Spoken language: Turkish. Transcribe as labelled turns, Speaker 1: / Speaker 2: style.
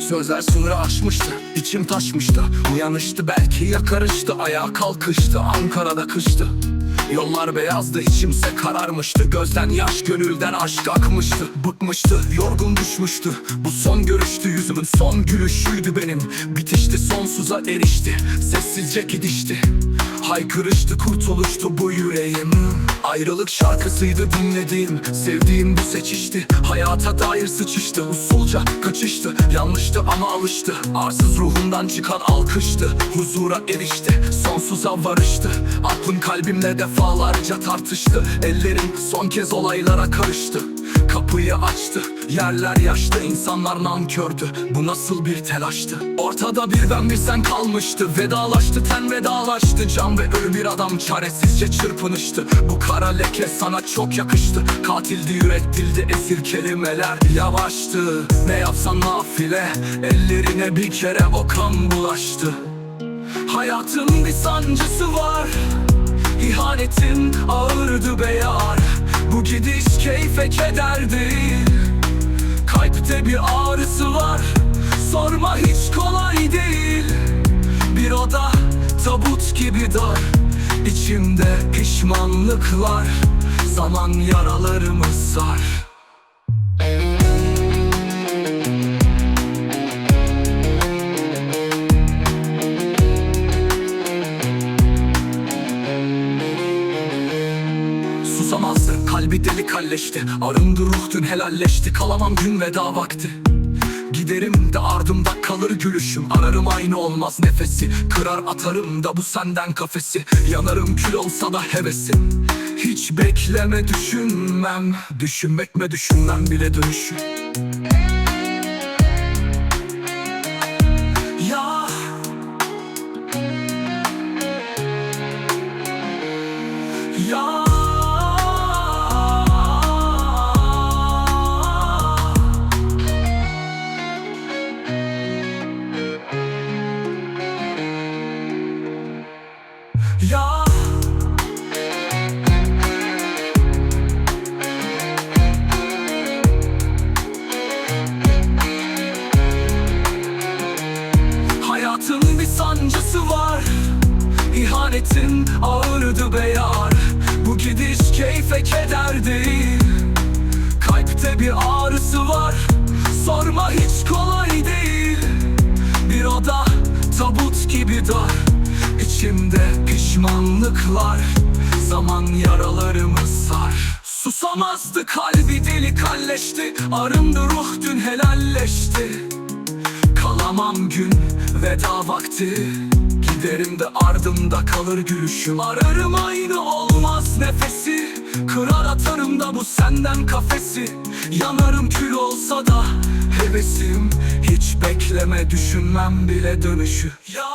Speaker 1: Sözler sınırı aşmıştı, içim taşmıştı. Uyanıştı belki, yakarıştı, ayağa kalkıştı. Ankara'da kıştı, yollar beyazdı, içimse kararmıştı. Gözden yaş, gönülden aşk akmıştı. Bıkmıştı, yorgun düşmüştü. Bu son görüştü, yüzümün son gülüşüydü benim. Bitişti, sonsuza erişti, sessizce gidişti. Haykırıştı, kurtuluştu bu yüreğim. Ayrılık şarkısıydı dinlediğim, sevdiğim bu seçişti. Hayata dair sıçıştı, usulca kaçıştı. Yanlıştı ama alıştı, arsız ruhundan çıkan alkıştı. Huzura erişti, sonsuza varıştı. Aklım kalbimle defalarca tartıştı. Ellerim son kez olaylara karıştı. Kapıyı açtı, yerler yaştı, insanlar nankördü. Bu nasıl bir telaştı? Ortada bir ben bir sen kalmıştı. Vedalaştı ten vedalaştı, can ve ölü bir adam çaresizce çırpınıştı. Bu kara leke sana çok yakıştı. Katildi, yürektildi, esir kelimeler yavaştı. Ne yapsan nafile, ellerine bir kere o kan bulaştı. Hayatın bir sancısı var, İhanetin ağırdı be yar. Bu gidiş keyfe keder değil, kalpte bir ağrısı var. Sorma hiç kolay değil. Bir oda tabut gibi dar, İçimde pişmanlıklar, zaman yaralarımı sar. Susamazdı, kalbi delikalleşti. Arındı ruh dün helalleşti. Kalamam gün veda vakti. Giderim de ardımda kalır gülüşüm. Ararım aynı olmaz nefesi. Kırar atarım da bu senden kafesi. Yanarım kül olsa da hevesim. Hiç bekleme düşünmem. Düşünmek mi düşünmem bile dönüşü. Ya Ya Ya hayatın bir sancısı var, İhanetin ağırdı be yar. Bu gidiş keyfe keder değil, kalpte bir ağrısı var. Sorma hiç kolay değil. Bir oda tabut gibi dar, İçimde pişmanlıklar, zaman yaralarımı sar. Susamazdı, kalbi delikalleşti. Arındı ruh dün helalleşti. Kalamam gün veda vakti. Giderim de ardımda kalır gülüşüm. Ararım aynı olmaz nefesi. Kırar atarım da bu senden kafesi. Yanarım kül olsa da hevesim. Hiç bekleme düşünmem bile dönüşü. Ya